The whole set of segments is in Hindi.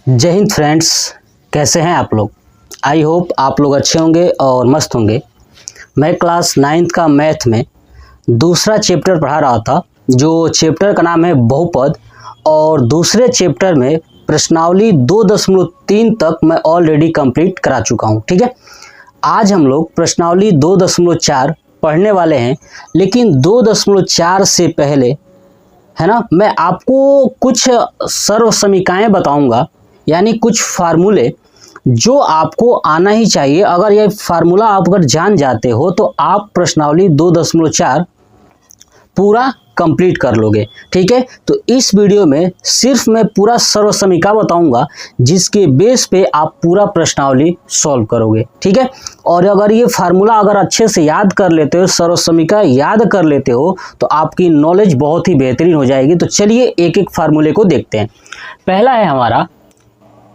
जय हिंद फ्रेंड्स, कैसे हैं आप लोग। आई होप आप लोग अच्छे होंगे और मस्त होंगे। मैं क्लास 9th का मैथ में दूसरा चैप्टर पढ़ा रहा था, जो चैप्टर का नाम है बहुपद, और दूसरे चैप्टर में प्रश्नावली 2.3 तक मैं ऑलरेडी कंप्लीट करा चुका हूं। ठीक है, आज हम लोग प्रश्नावली 2.4 पढ़ने वाले हैं, लेकिन 2.4 से पहले है ना, मैं आपको कुछ सर्व समीकरणें बताऊंगा, यानी कुछ फार्मूले जो आपको आना ही चाहिए। अगर ये फार्मूला आप अगर जान जाते हो तो आप प्रश्नावली 2.4 पूरा कंप्लीट कर लोगे। ठीक है, तो इस वीडियो में सिर्फ मैं पूरा सर्व समीकरण बताऊंगा, जिसके बेस पे आप पूरा प्रश्नावली सॉल्व करोगे। ठीक है, और अगर ये फार्मूला अगर अच्छे से याद कर लेते हो, सर्व समीकरण याद कर लेते हो, तो आपकी नॉलेज बहुत ही बेहतरीन हो जाएगी। तो चलिए एक एक फार्मूले को देखते हैं। पहला है हमारा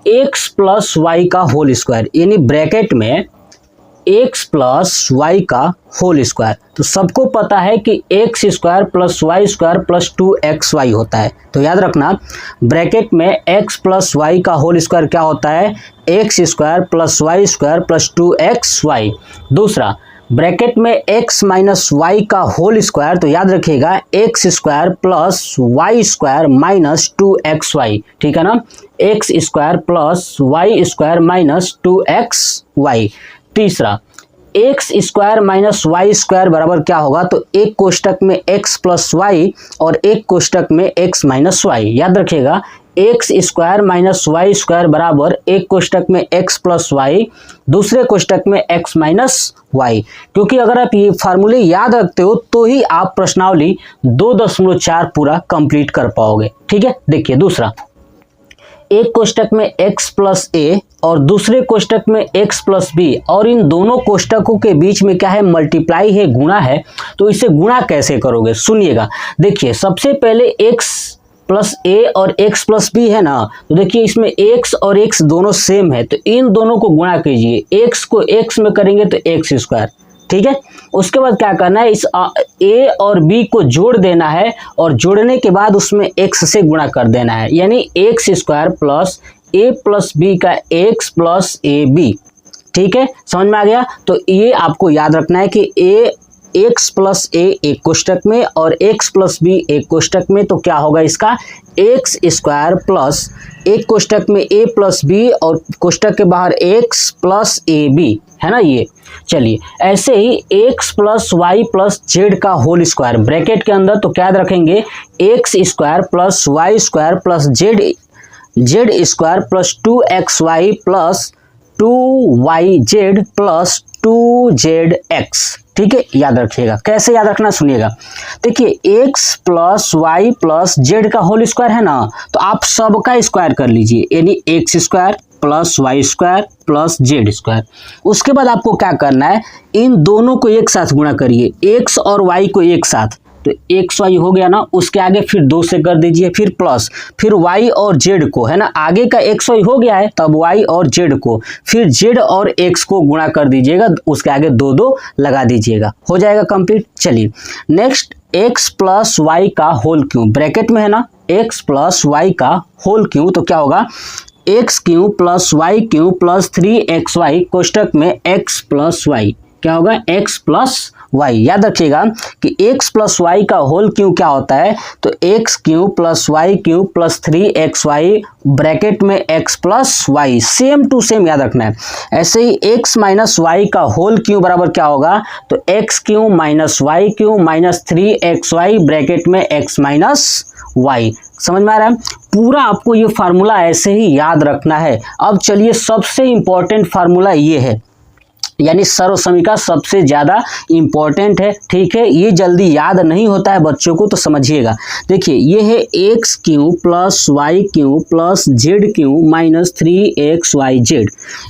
x प्लस वाई का होल स्क्वायर, यानी ब्रैकेट में x प्लस वाई का होल स्क्वायर। तो सबको पता है कि x square plus y square plus 2xy होता है। तो याद रखना, ब्रैकेट में x प्लस वाई का होल स्क्वायर क्या होता है, x square plus y square plus 2xy। दूसरा, ब्रैकेट में x माइनस वाई का होल स्क्वायर, तो याद रखिएगा x square plus y square minus 2xy। ठीक है ना, x square plus y square minus 2xy। तीसरा, x square minus y square बराबर क्या होगा, तो एक कोष्टक में x प्लस वाई और एक कोष्टक में x माइनस वाई। याद रखिएगा, x square minus y square बराबर एक कोष्टक में x प्लस वाई, दूसरे कोष्टक में x माइनस वाई। क्योंकि अगर आप ये फार्मूले याद रखते हो तो ही आप प्रश्नावली 2.4 पूरा कंप्लीट कर पाओगे। ठीक है, देखिए दूसरा, एक कोष्टक में x प्लस ए और दूसरे कोष्टक में x प्लस बी, और इन दोनों कोष्टकों के बीच में क्या है, मल्टीप्लाई है, गुणा है। तो इसे गुणा कैसे करोगे, सुनिएगा। देखिए, सबसे पहले x प्लस ए और x प्लस बी है ना, तो देखिए इसमें x और x दोनों सेम है, तो इन दोनों को गुणा कीजिए। x को x में करेंगे तो एक्स स्क्वायर। ठीक है, उसके बाद क्या करना है, इस a और b को जोड़ देना है, और जोड़ने के बाद उसमें x से गुणा कर देना है, यानी x square plus a plus b का x प्लस ए बी। ठीक है, समझ में आ गया। तो ये आपको याद रखना है कि एक्स प्लस ए एक कोष्टक में और एक्स प्लस बी एक कोष्टक में, तो क्या होगा इसका, एक्स स्क्वायर प्लस एक कोष्टक में ए प्लस बी और कोष्टक के बाहर एक्स प्लस ए बी, है ना ये। चलिए, ऐसे ही x plus y plus z का होल स्क्वायर ब्रैकेट के अंदर, तो क्या याद रखेंगे, x square plus y square plus z square plus 2xy plus 2yz plus 2zx। ठीक है, याद रखिएगा। कैसे याद रखना, सुनिएगा। देखिए, x plus y plus z का होल स्क्वायर है ना, तो आप सबका स्क्वायर कर लीजिए, यानी x square plus y square plus z square. उसके बाद आपको क्या करना है, इन दोनों को एक साथ गुणा करिए, x और y को एक साथ, तो एक्स वाई हो गया ना, उसके आगे फिर 2 से कर दीजिए, फिर प्लस, फिर y और z को, है ना, आगे का एक्स वाई हो गया है, तब y और z को, फिर z और x को गुणा कर दीजिएगा, उसके आगे 2 लगा दीजिएगा, हो जाएगा कंप्लीट। चलिए नेक्स्ट, x प्लस वाई का होल क्यूब ब्रैकेट में है ना, x प्लस वाई का होल क्यूब, तो क्या होगा, x cube plus y cube plus 3xy कोष्टक में x प्लस वाई, क्या होगा, x प्लस वाई। याद रखिएगा कि x प्लस वाई का होल क्यूब क्या होता है, तो x cube plus y cube plus 3xy bracket में x plus y, same to same याद रखना है। ऐसे ही x माइनस वाई का होल क्यूब बराबर क्या होगा, तो x cube minus y cube minus 3xy bracket में x माइनस वाई। समझ में आ रहा है, पूरा आपको ये फार्मूला ऐसे ही याद रखना है। अब चलिए, सबसे इंपॉर्टेंट फार्मूला ये है, यानी सर्व समीकरण सबसे ज़्यादा इम्पॉर्टेंट है। ठीक है, ये जल्दी याद नहीं होता है बच्चों को, तो समझिएगा। देखिए, ये है x cube plus y cube plus z cube minus 3xyz।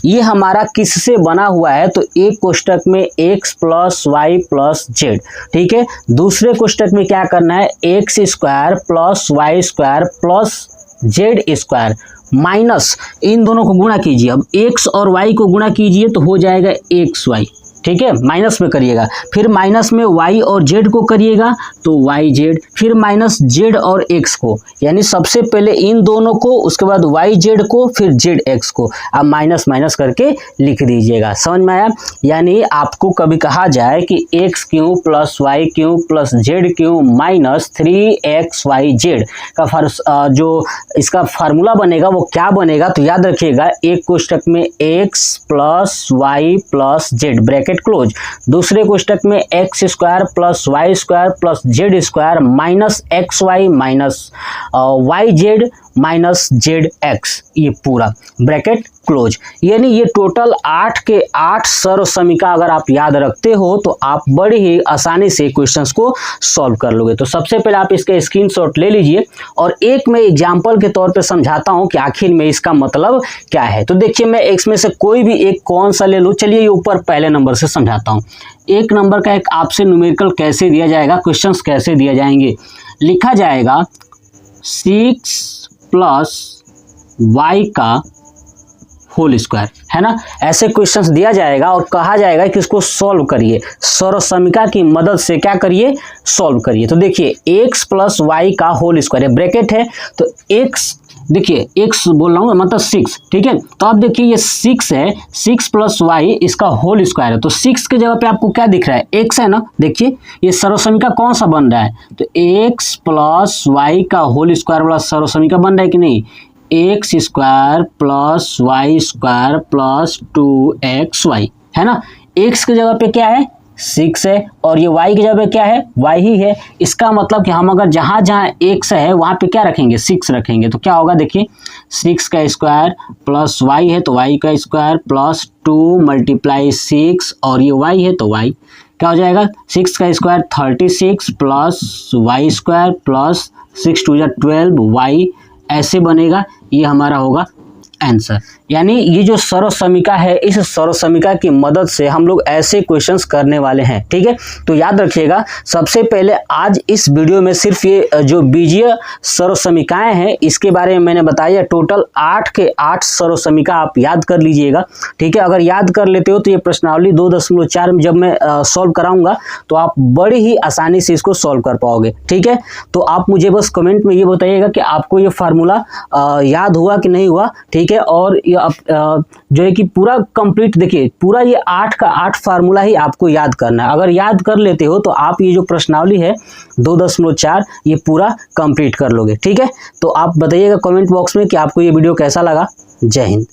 ये हमारा किससे बना हुआ है, तो एक कोष्टक में x plus y plus z. ठीक है, दूसरे कोष्टक में क्या करना है, x square plus y square plus z square minus इन दोनों को गुणा कीजिए। अब x और y को गुणा कीजिए तो हो जाएगा xy। ठीक है, माइनस में करिएगा, फिर माइनस में y और z को करिएगा तो yz, फिर माइनस z और x को, यानी सबसे पहले इन दोनों को, उसके बाद yz को, फिर zx को अब माइनस माइनस करके लिख दीजिएगा। समझ में आया? यानी आपको कभी कहा जाए कि x cube plus y cube plus z cube minus 3xyz का जो इसका फार्मूला बनेगा वो क्या बनेगा, तो याद रखिएगा एक कोष्टक में x plus y plus z bracket close, दूसरे कोष्टक में x square plus y square plus z square minus x y minus y z minus z x, ये पूरा ब्रैकेट क्लोज। यानी ये टोटल 8 के 8 सर्व समीकरण अगर आप याद रखते हो तो आप बड़े ही आसानी से क्वेश्चंस को सॉल्व कर लोगे। तो सबसे पहले आप इसके स्क्रीनशॉट ले लीजिए और एक मैं एग्जांपल के तौर पे समझाता हूं कि आखिर में इसका मतलब क्या है। तो देखिए मैं इसमें से कोई भी एक कौन सा ले लूँ, चलिए ये ऊपर पहले नंबर से समझाता हूँ। एक नंबर का एक आपसे न्यूमेरिकल कैसे दिया जाएगा, क्वेश्चंस कैसे दिया जाएंगे, लिखा जाएगा 6 प्लस y का होल स्क्वायर, है ना, ऐसे क्वेश्चंस दिया जाएगा और कहा जाएगा कि इसको सॉल्व करिए, सर्व समीकरण की मदद से क्या करिए, सॉल्व करिए। तो देखिए x प्लस वाई का होल स्क्वायर है, ब्रैकेट है तो x, देखिए x बोल रहा हूँ मतलब 6, ठीक है। तो अब देखिए ये 6 है, 6 प्लस वाई इसका होल स्क्वायर है, तो 6 के जगह पे आपको क्या दिख रहा है, x है ना। देखिए ये सर्व समीकरण कौन सा बन रहा है, तो x प्लस वाई का होल स्क्वायर वाला सर्व समीकरण बन रहा है कि नहीं, x square plus y square plus 2xy, है ना। x की जगह पे क्या है, 6 है और ये y की जगह पे क्या है, y ही है। इसका मतलब कि हम अगर जहाँ जहाँ x है वहाँ पे क्या रखेंगे, 6 रखेंगे, तो क्या होगा देखिए 6 का स्क्वायर प्लस y है तो y का स्क्वायर प्लस 2 मल्टीप्लाई 6 और ये y है तो y क्या हो जाएगा, 6 का square 36 plus y square plus 6 2 12 y, ऐसे बनेगा। ये हमारा होगा आंसर। यानी ये जो सर्व समीकरण है, इस सर्व समीकरण की मदद से हम लोग ऐसे क्वेश्चंस करने वाले हैं, ठीक है। तो याद रखिएगा सबसे पहले आज इस वीडियो में सिर्फ ये जो बीजीय सर्व समीकरण हैं इसके बारे में मैंने बताया। टोटल 8 के 8 सर्व समीकरण आप याद कर लीजिएगा, ठीक है। अगर याद कर लेते हो तो ये प्रश्नावली 2.4 में जब मैं सॉल्व कराऊंगा तो आप बड़ी ही आसानी से इसको सॉल्व कर पाओगे, ठीक है। तो आप मुझे बस कमेंट में ये बताइएगा कि आपको ये फार्मूला याद हुआ कि नहीं हुआ, ठीक है। और ये जो है कि पूरा कंप्लीट, देखिए पूरा ये 8 का 8 फार्मूला ही आपको याद करना है। अगर याद कर लेते हो तो आप ये जो प्रश्नावली है 2.4 ये पूरा कंप्लीट कर लोगे, ठीक है। तो आप बताइएगा कमेंट बॉक्स में कि आपको ये वीडियो कैसा लगा। जय हिंद।